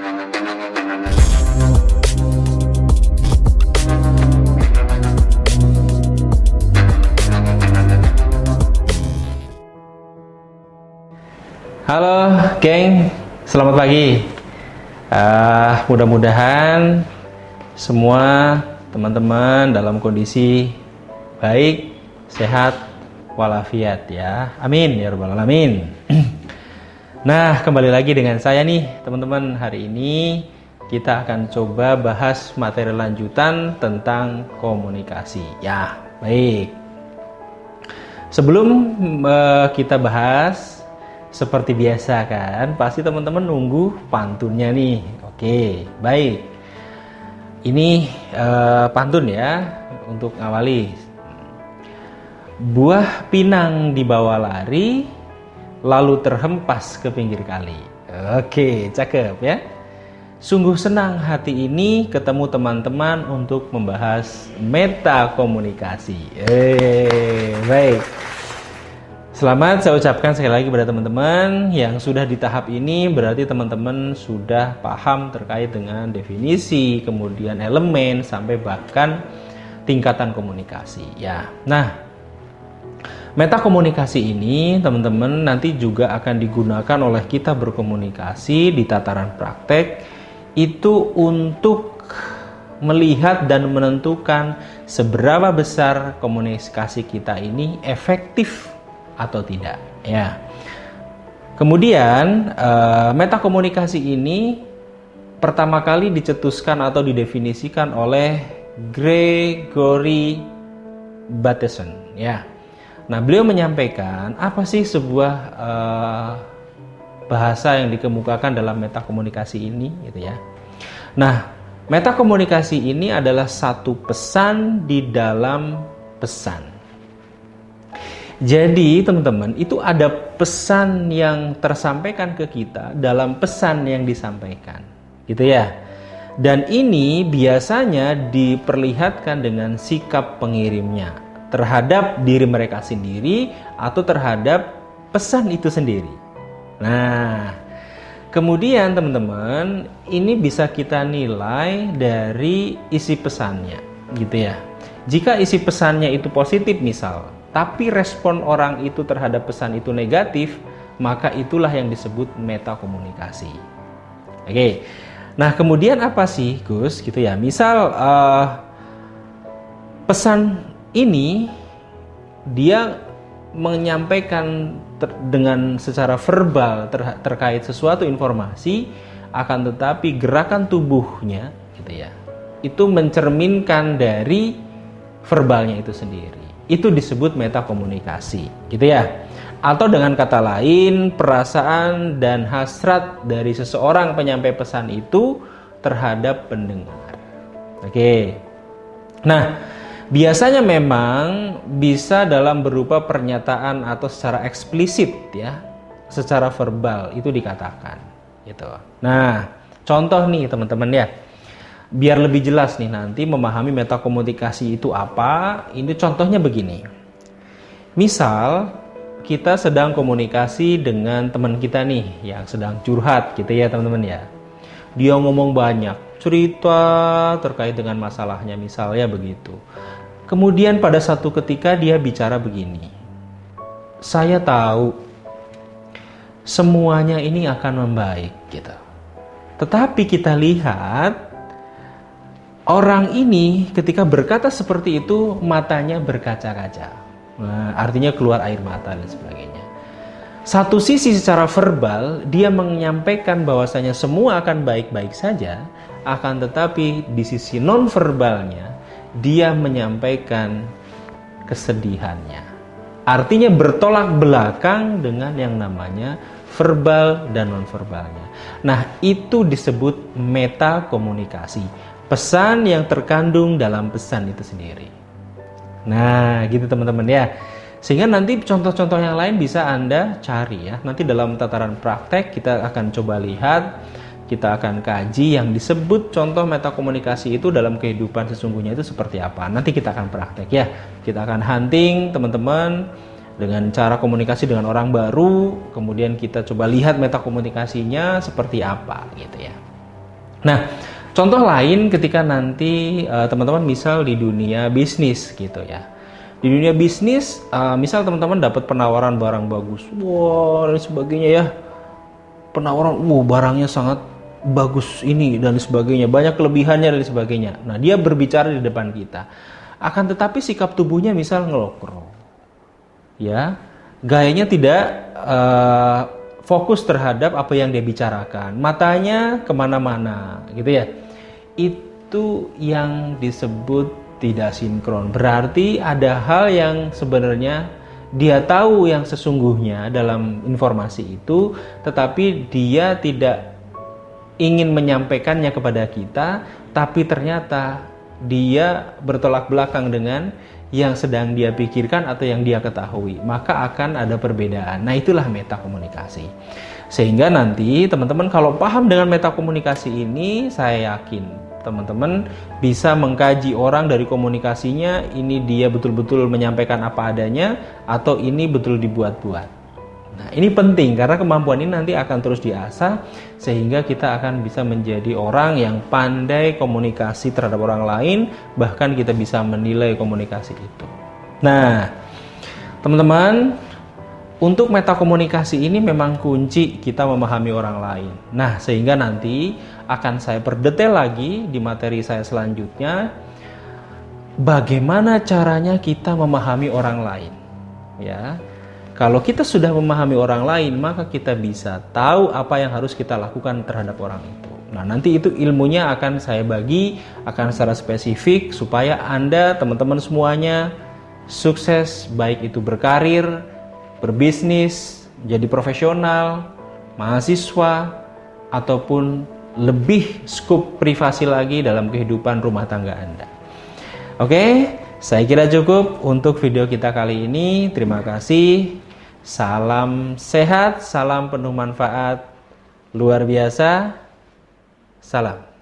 Halo geng, selamat pagi. Mudah-mudahan semua teman-teman dalam kondisi baik, sehat, walafiat ya. Amin ya rabbal alamin. Nah, kembali lagi dengan saya nih teman-teman. Hari ini kita akan coba bahas materi lanjutan tentang komunikasi. Ya, baik. Sebelum kita bahas, seperti biasa kan, pasti teman-teman nunggu pantunnya nih. Oke, baik. Ini pantun ya untuk ngawali. Buah pinang dibawa lari, lalu terhempas ke pinggir kali. Oke, cakep ya. Sungguh senang hati ini ketemu teman-teman untuk membahas metakomunikasi. Baik. Selamat saya ucapkan sekali lagi kepada teman-teman yang sudah di tahap ini, berarti teman-teman sudah paham terkait dengan definisi, kemudian elemen, sampai bahkan tingkatan komunikasi ya. Nah, metakomunikasi ini teman-teman nanti juga akan digunakan oleh kita berkomunikasi di tataran praktek itu untuk melihat dan menentukan seberapa besar komunikasi kita ini efektif atau tidak ya. Kemudian metakomunikasi ini pertama kali dicetuskan atau didefinisikan oleh Gregory Bateson ya. Nah, beliau menyampaikan apa sih sebuah bahasa yang dikemukakan dalam metakomunikasi ini gitu ya. Nah, metakomunikasi ini adalah satu pesan di dalam pesan. Jadi teman-teman, itu ada pesan yang tersampaikan ke kita dalam pesan yang disampaikan gitu ya. Dan ini biasanya diperlihatkan dengan sikap pengirimnya terhadap diri mereka sendiri atau terhadap pesan itu sendiri. Nah, kemudian teman-teman, ini bisa kita nilai dari isi pesannya gitu ya. Jika isi pesannya itu positif misal, tapi respon orang itu terhadap pesan itu negatif, maka itulah yang disebut metakomunikasi. Oke. Nah, kemudian apa sih, Gus? Gitu ya. Misal pesan ini dia menyampaikan dengan secara verbal terkait sesuatu informasi, akan tetapi gerakan tubuhnya gitu ya, itu mencerminkan dari verbalnya itu sendiri. Itu disebut metakomunikasi gitu ya. Atau dengan kata lain, perasaan dan hasrat dari seseorang penyampai pesan itu terhadap pendengar. Oke. Nah, biasanya memang bisa dalam berupa pernyataan atau secara eksplisit ya, secara verbal itu dikatakan gitu. Nah, contoh nih teman-teman ya, biar lebih jelas nih nanti memahami metakomunikasi itu apa. Ini contohnya begini. Misal kita sedang komunikasi dengan teman kita nih yang sedang curhat gitu ya teman-teman ya. Dia ngomong banyak, cerita terkait dengan masalahnya misalnya begitu. Kemudian pada satu ketika dia bicara begini. Saya tahu semuanya ini akan membaik gitu. Tetapi kita lihat orang ini ketika berkata seperti itu matanya berkaca-kaca. Nah, artinya keluar air mata dan sebagainya. Satu sisi secara verbal dia menyampaikan bahwasanya semua akan baik-baik saja, akan tetapi di sisi non-verbalnya dia menyampaikan kesedihannya. Artinya bertolak belakang dengan yang namanya verbal dan non-verbalnya. Nah, itu disebut metakomunikasi. Pesan yang terkandung dalam pesan itu sendiri. Nah, gitu teman-teman ya. Sehingga nanti contoh-contoh yang lain bisa Anda cari ya. Nanti dalam tataran praktek kita akan coba lihat, kita akan kaji yang disebut contoh metakomunikasi itu dalam kehidupan sesungguhnya itu seperti apa. Nanti kita akan praktek ya. Kita akan hunting teman-teman dengan cara komunikasi dengan orang baru, kemudian kita coba lihat metakomunikasinya seperti apa gitu ya. Nah, contoh lain ketika nanti teman-teman misal di dunia bisnis gitu ya. Di dunia bisnis, misal teman-teman dapat penawaran barang bagus, wah dan sebagainya ya. Penawaran, barangnya sangat bagus ini dan sebagainya, banyak kelebihannya dan sebagainya. Nah, dia berbicara di depan kita. Akan tetapi sikap tubuhnya misal ngelokro. Ya, gayanya tidak fokus terhadap apa yang dia bicarakan. Matanya kemana-mana gitu ya. Itu yang disebut tidak sinkron. Berarti ada hal yang sebenarnya dia tahu yang sesungguhnya dalam informasi itu, tetapi dia tidak ingin menyampaikannya kepada kita, tapi ternyata dia bertolak belakang dengan yang sedang dia pikirkan atau yang dia ketahui, maka akan ada perbedaan. Nah, itulah metakomunikasi. Sehingga nanti teman-teman kalau paham dengan metakomunikasi ini, saya yakin teman-teman bisa mengkaji orang dari komunikasinya, ini dia betul-betul menyampaikan apa adanya atau ini betul dibuat-buat. Nah, ini penting karena kemampuan ini nanti akan terus diasah sehingga kita akan bisa menjadi orang yang pandai komunikasi terhadap orang lain, bahkan kita bisa menilai komunikasi itu. Nah, teman-teman, untuk metakomunikasi ini memang kunci kita memahami orang lain. Nah, sehingga nanti akan saya perdetail lagi di materi saya selanjutnya, bagaimana caranya kita memahami orang lain. Ya. Kalau kita sudah memahami orang lain, maka kita bisa tahu apa yang harus kita lakukan terhadap orang itu. Nah, nanti itu ilmunya akan saya bagi, akan secara spesifik, supaya Anda, teman-teman semuanya, sukses, baik itu berkarir, berbisnis, jadi profesional, mahasiswa, ataupun lebih skup privasi lagi dalam kehidupan rumah tangga Anda. Oke, saya kira cukup untuk video kita kali ini. Terima kasih. Salam sehat, salam penuh manfaat luar biasa. Salam.